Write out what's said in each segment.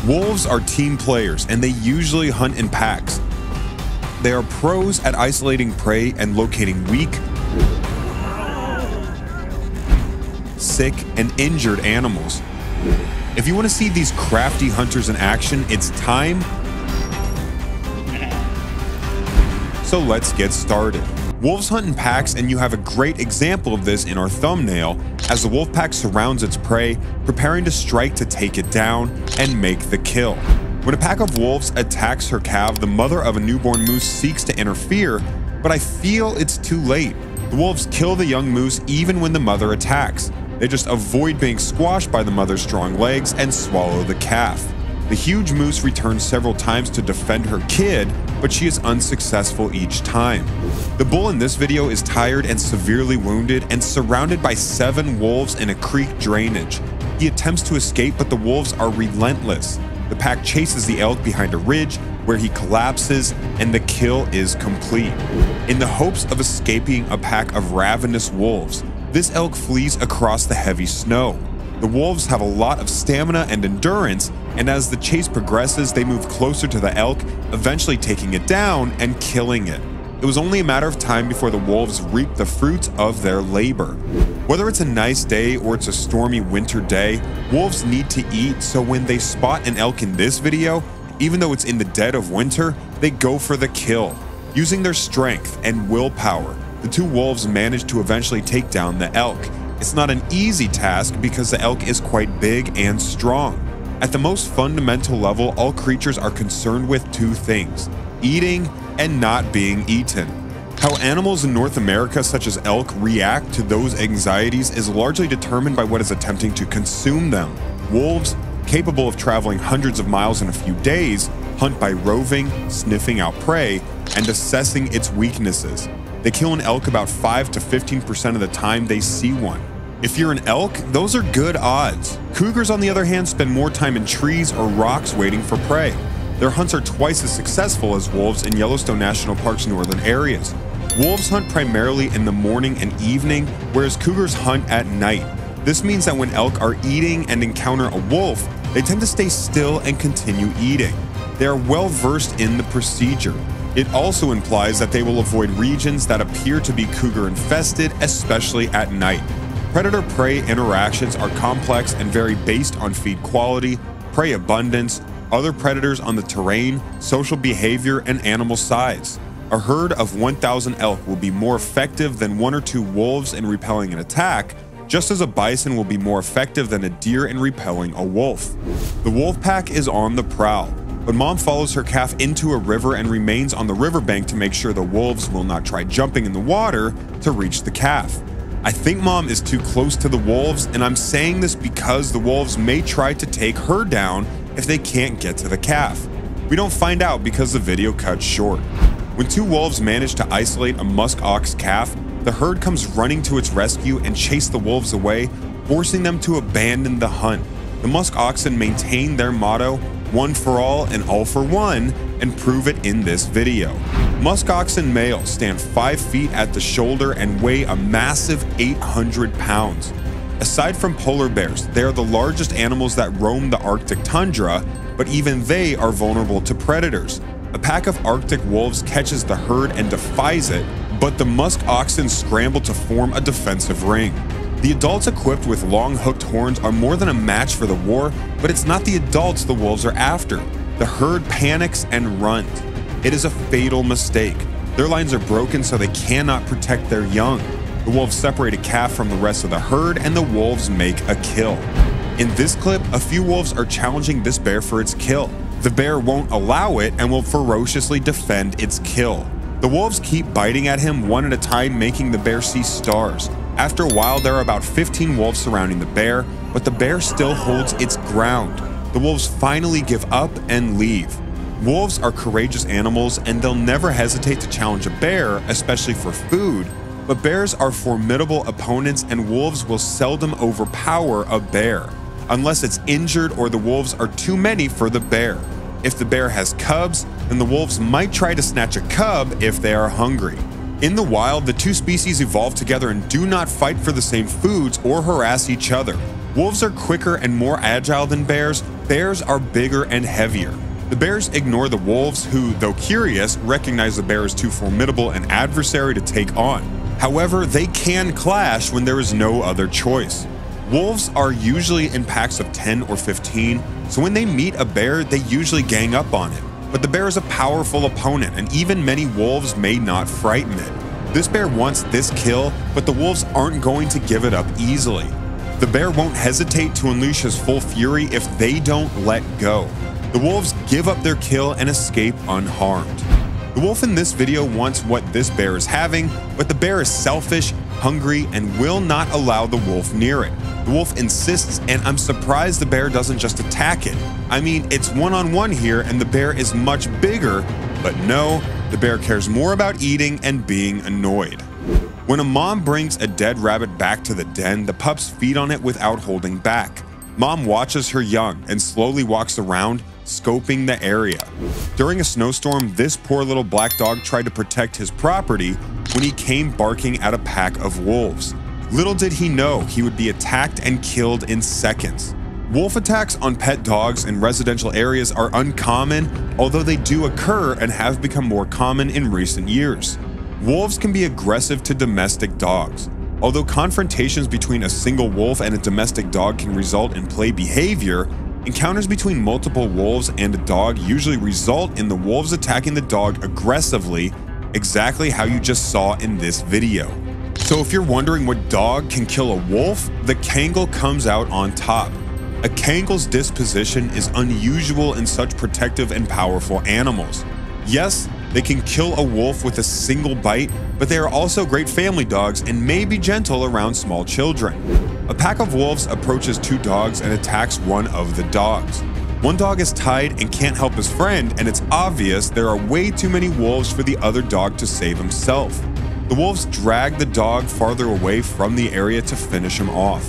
Wolves are team players, and they usually hunt in packs. They are pros at isolating prey and locating weak, sick, and injured animals. If you want to see these crafty hunters in action, it's time. So let's get started. Wolves hunt in packs, and you have a great example of this in our thumbnail as the wolf pack surrounds its prey, preparing to strike to take it down and make the kill. When a pack of wolves attacks her calf, the mother of a newborn moose seeks to interfere, but I feel it's too late. The wolves kill the young moose even when the mother attacks. They just avoid being squashed by the mother's strong legs and swallow the calf. The huge moose returns several times to defend her kid, but she is unsuccessful each time. The bull in this video is tired and severely wounded and surrounded by 7 wolves in a creek drainage. He attempts to escape, but the wolves are relentless. The pack chases the elk behind a ridge where he collapses, and the kill is complete. In the hopes of escaping a pack of ravenous wolves, this elk flees across the heavy snow. The wolves have a lot of stamina and endurance, and as the chase progresses, they move closer to the elk, eventually taking it down and killing it. It was only a matter of time before the wolves reaped the fruits of their labor. Whether it's a nice day or it's a stormy winter day, wolves need to eat, so when they spot an elk in this video, even though it's in the dead of winter, they go for the kill. Using their strength and willpower, the 2 wolves manage to eventually take down the elk. It's not an easy task because the elk is quite big and strong. At the most fundamental level, all creatures are concerned with 2 things: eating and not being eaten. How animals in North America, such as elk, react to those anxieties is largely determined by what is attempting to consume them. Wolves, capable of traveling hundreds of miles in a few days, hunt by roving, sniffing out prey, and assessing its weaknesses. They kill an elk about 5 to 15% of the time they see one. If you're an elk, those are good odds. Cougars, on the other hand, spend more time in trees or rocks waiting for prey. Their hunts are twice as successful as wolves in Yellowstone National Park's northern areas. Wolves hunt primarily in the morning and evening, whereas cougars hunt at night. This means that when elk are eating and encounter a wolf, they tend to stay still and continue eating. They are well versed in the procedure. It also implies that they will avoid regions that appear to be cougar infested, especially at night. Predator-prey interactions are complex and vary based on feed quality, prey abundance, other predators on the terrain, social behavior, and animal size. A herd of 1,000 elk will be more effective than 1 or 2 wolves in repelling an attack, just as a bison will be more effective than a deer in repelling a wolf. The wolf pack is on the prowl, but mom follows her calf into a river and remains on the riverbank to make sure the wolves will not try jumping in the water to reach the calf. I think mom is too close to the wolves, and I'm saying this because the wolves may try to take her down if they can't get to the calf. We don't find out because the video cuts short. When 2 wolves manage to isolate a musk ox calf, the herd comes running to its rescue and chase the wolves away, forcing them to abandon the hunt. The musk oxen maintain their motto, "One for all and all for one," and prove it in this video. Musk oxen males stand 5 feet at the shoulder and weigh a massive 800 pounds. Aside from polar bears, they are the largest animals that roam the Arctic tundra, but even they are vulnerable to predators. A pack of Arctic wolves catches the herd and defies it, but the musk oxen scramble to form a defensive ring. The adults equipped with long hooked horns are more than a match for the war, but it's not the adults the wolves are after. The herd panics and runs. It is a fatal mistake. Their lines are broken so they cannot protect their young. The wolves separate a calf from the rest of the herd, and the wolves make a kill. In this clip, a few wolves are challenging this bear for its kill. The bear won't allow it and will ferociously defend its kill. The wolves keep biting at him one at a time, making the bear see stars. After a while, there are about 15 wolves surrounding the bear, but the bear still holds its ground. The wolves finally give up and leave. Wolves are courageous animals, and they'll never hesitate to challenge a bear, especially for food. But bears are formidable opponents, and wolves will seldom overpower a bear, unless it's injured or the wolves are too many for the bear. If the bear has cubs, then the wolves might try to snatch a cub if they are hungry. In the wild, the 2 species evolve together and do not fight for the same foods or harass each other. Wolves are quicker and more agile than bears. Bears are bigger and heavier. The bears ignore the wolves who, though curious, recognize the bear as too formidable an adversary to take on. However, they can clash when there is no other choice. Wolves are usually in packs of 10 or 15, so when they meet a bear, they usually gang up on it. But the bear is a powerful opponent, and even many wolves may not frighten it. This bear wants this kill, but the wolves aren't going to give it up easily. The bear won't hesitate to unleash his full fury if they don't let go. The wolves give up their kill and escape unharmed. The wolf in this video wants what this bear is having, but the bear is selfish, hungry, and will not allow the wolf near it. The wolf insists, and I'm surprised the bear doesn't just attack it. I mean, it's one-on-one here and the bear is much bigger, but no, the bear cares more about eating and being annoyed. When a mom brings a dead rabbit back to the den, the pups feed on it without holding back. Mom watches her young and slowly walks around, scoping the area. During a snowstorm, this poor little black dog tried to protect his property when he came barking at a pack of wolves. Little did he know he would be attacked and killed in seconds. Wolf attacks on pet dogs in residential areas are uncommon, although they do occur and have become more common in recent years. Wolves can be aggressive to domestic dogs. Although confrontations between a single wolf and a domestic dog can result in play behavior, encounters between multiple wolves and a dog usually result in the wolves attacking the dog aggressively, exactly how you just saw in this video. So if you're wondering what dog can kill a wolf, the Kangal comes out on top. A Kangal's disposition is unusual in such protective and powerful animals. Yes, they can kill a wolf with a single bite, but they are also great family dogs and may be gentle around small children. A pack of wolves approaches two dogs and attacks one of the dogs. One dog is tied and can't help his friend, and it's obvious there are way too many wolves for the other dog to save himself. The wolves drag the dog farther away from the area to finish him off.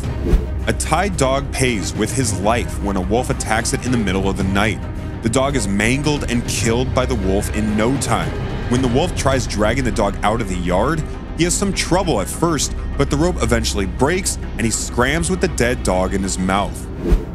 A tied dog pays with his life when a wolf attacks it in the middle of the night. The dog is mangled and killed by the wolf in no time. When the wolf tries dragging the dog out of the yard, he has some trouble at first, but the rope eventually breaks and he scrams with the dead dog in his mouth.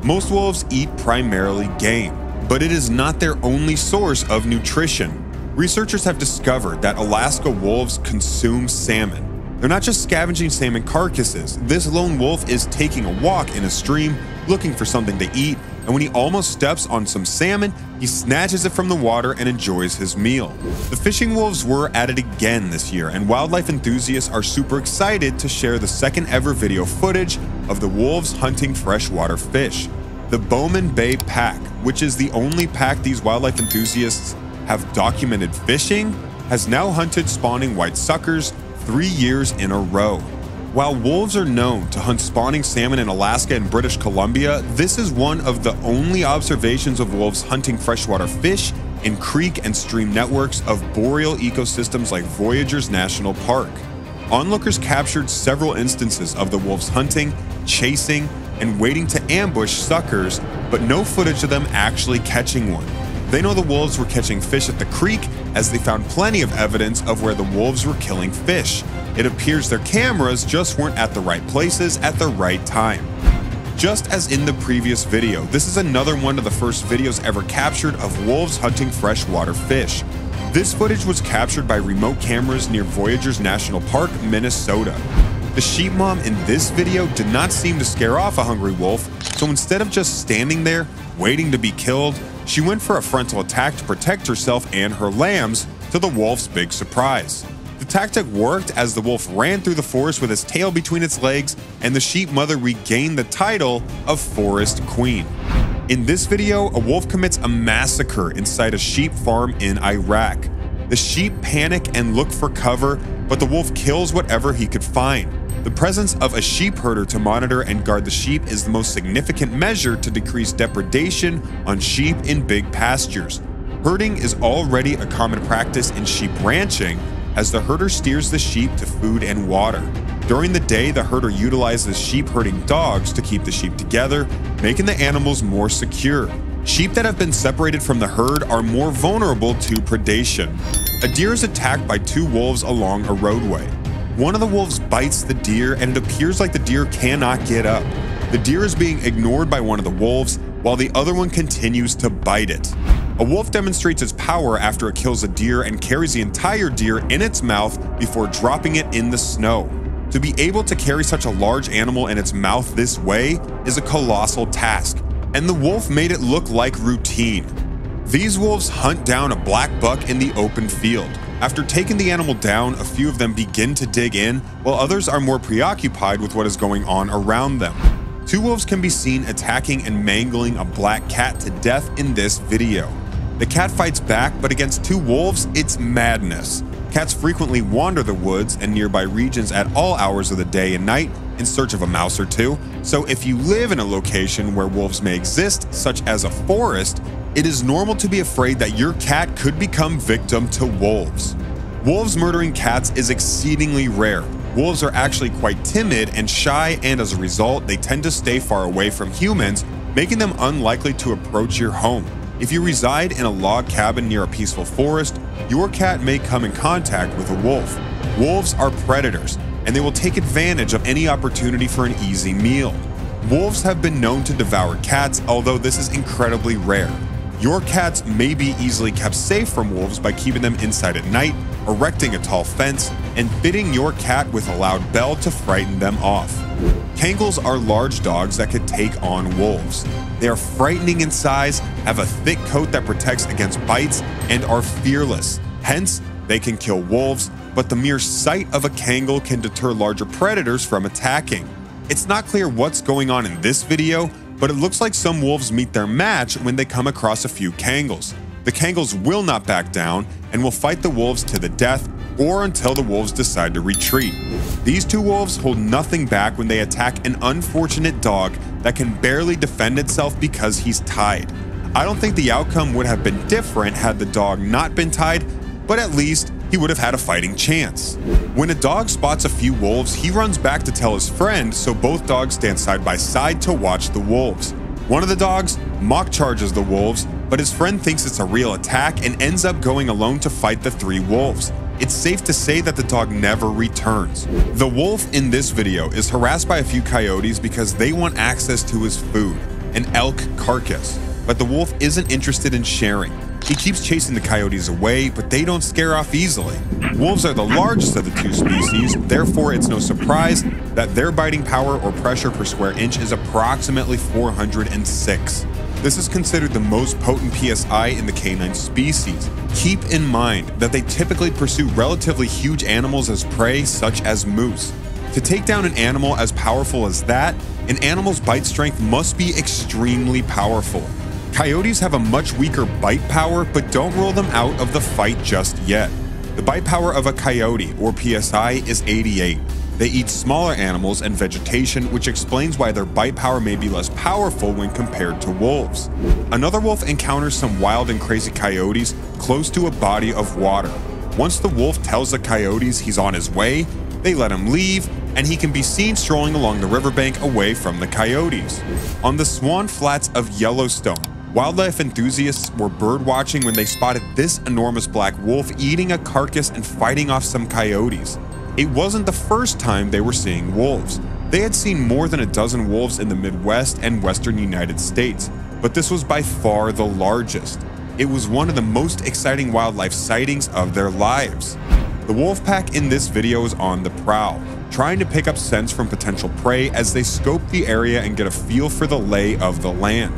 Most wolves eat primarily game, but it is not their only source of nutrition. Researchers have discovered that Alaska wolves consume salmon. They're not just scavenging salmon carcasses. This lone wolf is taking a walk in a stream, looking for something to eat, and when he almost steps on some salmon, he snatches it from the water and enjoys his meal. The fishing wolves were at it again this year, and wildlife enthusiasts are super excited to share the second ever video footage of the wolves hunting freshwater fish. The Bowman Bay Pack, which is the only pack these wildlife enthusiasts have documented fishing, has now hunted spawning white suckers 3 years in a row. While wolves are known to hunt spawning salmon in Alaska and British Columbia, this is one of the only observations of wolves hunting freshwater fish in creek and stream networks of boreal ecosystems like Voyageurs National Park. Onlookers captured several instances of the wolves hunting, chasing, and waiting to ambush suckers, but no footage of them actually catching one. They know the wolves were catching fish at the creek, as they found plenty of evidence of where the wolves were killing fish. It appears their cameras just weren't at the right places at the right time. Just as in the previous video, this is another one of the first videos ever captured of wolves hunting freshwater fish. This footage was captured by remote cameras near Voyageurs National Park, Minnesota. The sheep mom in this video did not seem to scare off a hungry wolf, so instead of just standing there, waiting to be killed, she went for a frontal attack to protect herself and her lambs, to the wolf's big surprise. The tactic worked as the wolf ran through the forest with his tail between its legs, and the sheep mother regained the title of Forest Queen. In this video, a wolf commits a massacre inside a sheep farm in Iraq. The sheep panic and look for cover, but the wolf kills whatever he could find. The presence of a sheep herder to monitor and guard the sheep is the most significant measure to decrease depredation on sheep in big pastures. Herding is already a common practice in sheep ranching, as the herder steers the sheep to food and water. During the day, the herder utilizes sheep herding dogs to keep the sheep together, making the animals more secure. Sheep that have been separated from the herd are more vulnerable to predation. A deer is attacked by two wolves along a roadway. One of the wolves bites the deer, and it appears like the deer cannot get up. The deer is being ignored by one of the wolves, while the other one continues to bite it. A wolf demonstrates its power after it kills a deer and carries the entire deer in its mouth before dropping it in the snow. To be able to carry such a large animal in its mouth this way is a colossal task, and the wolf made it look like routine. These wolves hunt down a black buck in the open field. After taking the animal down, a few of them begin to dig in, while others are more preoccupied with what is going on around them. Two wolves can be seen attacking and mangling a black cat to death in this video. The cat fights back, but against two wolves, it's madness. Cats frequently wander the woods and nearby regions at all hours of the day and night in search of a mouse or two, so if you live in a location where wolves may exist, such as a forest, it is normal to be afraid that your cat could become victim to wolves. Wolves murdering cats is exceedingly rare. Wolves are actually quite timid and shy, and as a result, they tend to stay far away from humans, making them unlikely to approach your home. If you reside in a log cabin near a peaceful forest, your cat may come in contact with a wolf. Wolves are predators, and they will take advantage of any opportunity for an easy meal. Wolves have been known to devour cats, although this is incredibly rare. Your cats may be easily kept safe from wolves by keeping them inside at night, erecting a tall fence, and fitting your cat with a loud bell to frighten them off. Kangals are large dogs that could take on wolves. They are frightening in size, have a thick coat that protects against bites, and are fearless. Hence, they can kill wolves, but the mere sight of a Kangal can deter larger predators from attacking. It's not clear what's going on in this video, but it looks like some wolves meet their match when they come across a few Kangals. The Kangals will not back down and will fight the wolves to the death or until the wolves decide to retreat. These two wolves hold nothing back when they attack an unfortunate dog that can barely defend itself because he's tied. I don't think the outcome would have been different had the dog not been tied, but at least he would have had a fighting chance. When a dog spots a few wolves, he runs back to tell his friend, so both dogs stand side by side to watch the wolves. One of the dogs mock charges the wolves, but his friend thinks it's a real attack and ends up going alone to fight the three wolves. It's safe to say that the dog never returns. The wolf in this video is harassed by a few coyotes because they want access to his food, an elk carcass, but the wolf isn't interested in sharing. He keeps chasing the coyotes away, but they don't scare off easily. Wolves are the largest of the two species, therefore it's no surprise that their biting power or pressure per square inch is approximately 406. This is considered the most potent PSI in the canine species. Keep in mind that they typically pursue relatively huge animals as prey, such as moose. To take down an animal as powerful as that, an animal's bite strength must be extremely powerful. Coyotes have a much weaker bite power, but don't rule them out of the fight just yet. The bite power of a coyote, or PSI, is 88. They eat smaller animals and vegetation, which explains why their bite power may be less powerful when compared to wolves. Another wolf encounters some wild and crazy coyotes close to a body of water. Once the wolf tells the coyotes he's on his way, they let him leave, and he can be seen strolling along the riverbank away from the coyotes. On the Swan Flats of Yellowstone, wildlife enthusiasts were birdwatching when they spotted this enormous black wolf eating a carcass and fighting off some coyotes. It wasn't the first time they were seeing wolves. They had seen more than a dozen wolves in the Midwest and Western United States, but this was by far the largest. It was one of the most exciting wildlife sightings of their lives. The wolf pack in this video is on the prowl, trying to pick up scents from potential prey as they scope the area and get a feel for the lay of the land.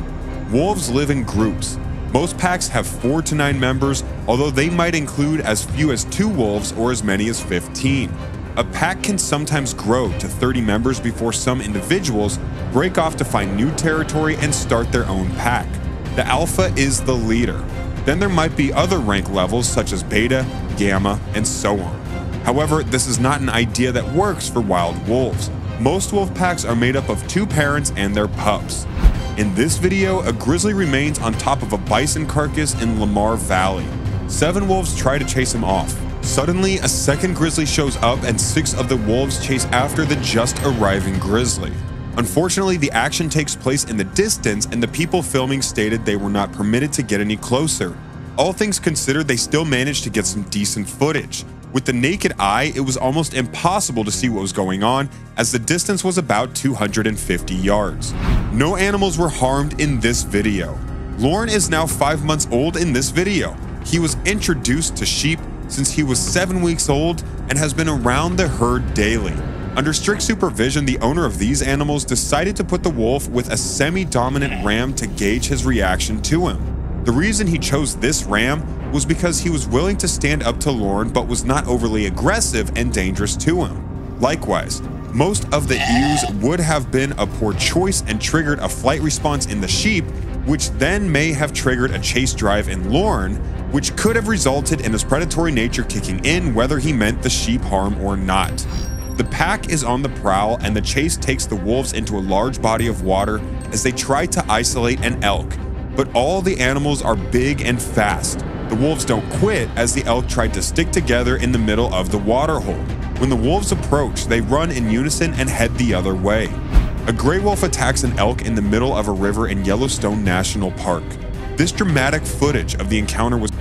Wolves live in groups. Most packs have 4 to 9 members, although they might include as few as 2 wolves or as many as 15. A pack can sometimes grow to 30 members before some individuals break off to find new territory and start their own pack. The alpha is the leader. Then there might be other rank levels such as beta, gamma, and so on. However, this is not an idea that works for wild wolves. Most wolf packs are made up of 2 parents and their pups. In this video, a grizzly remains on top of a bison carcass in Lamar Valley. 7 wolves try to chase him off. Suddenly, a second grizzly shows up and 6 of the wolves chase after the just arriving grizzly. Unfortunately, the action takes place in the distance and the people filming stated they were not permitted to get any closer. All things considered, they still managed to get some decent footage. With the naked eye, it was almost impossible to see what was going on, as the distance was about 250 yards. No animals were harmed in this video. Lauren is now 5 months old in this video. He was introduced to sheep since he was 7 weeks old and has been around the herd daily. Under strict supervision, the owner of these animals decided to put the wolf with a semi-dominant ram to gauge his reaction to him. The reason he chose this ram was because he was willing to stand up to Lauren but was not overly aggressive and dangerous to him. Likewise, most of the ewes would have been a poor choice and triggered a flight response in the sheep, which then may have triggered a chase drive in Lauren, which could have resulted in his predatory nature kicking in whether he meant the sheep harm or not. The pack is on the prowl and the chase takes the wolves into a large body of water as they try to isolate an elk, but all the animals are big and fast. The wolves don't quit as the elk tried to stick together in the middle of the water hole. When the wolves approach, they run in unison and head the other way. A gray wolf attacks an elk in the middle of a river in Yellowstone National Park. This dramatic footage of the encounter was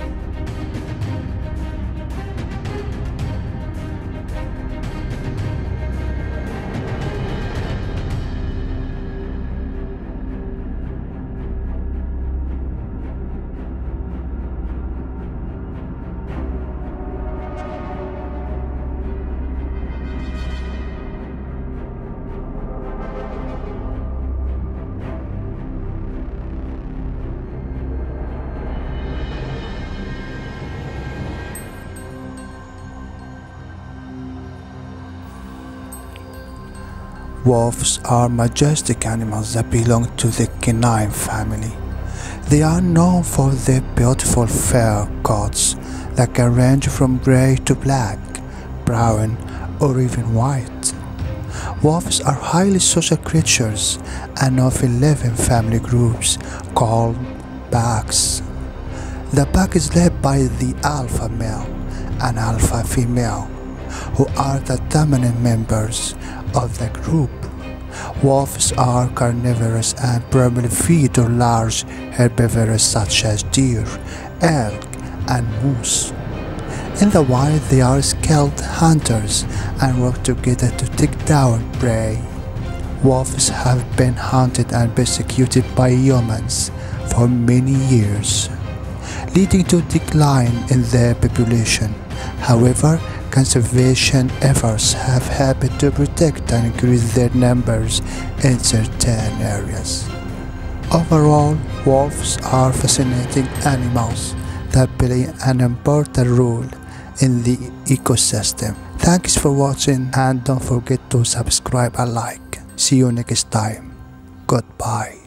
Wolves are majestic animals that belong to the canine family. They are known for their beautiful fur coats that can range from gray to black, brown, or even white. Wolves are highly social creatures and often live in family groups called packs. The pack is led by the alpha male and alpha female, who are the dominant members of the group. Wolves are carnivorous and primarily feed on large herbivores such as deer, elk, and moose. In the wild, they are skilled hunters and work together to take down prey. Wolves have been hunted and persecuted by humans for many years, leading to decline in their population. However, conservation efforts have helped to protect and increase their numbers in certain areas. Overall, wolves are fascinating animals that play an important role in the ecosystem. Thanks for watching and don't forget to subscribe and like. See you next time. Goodbye.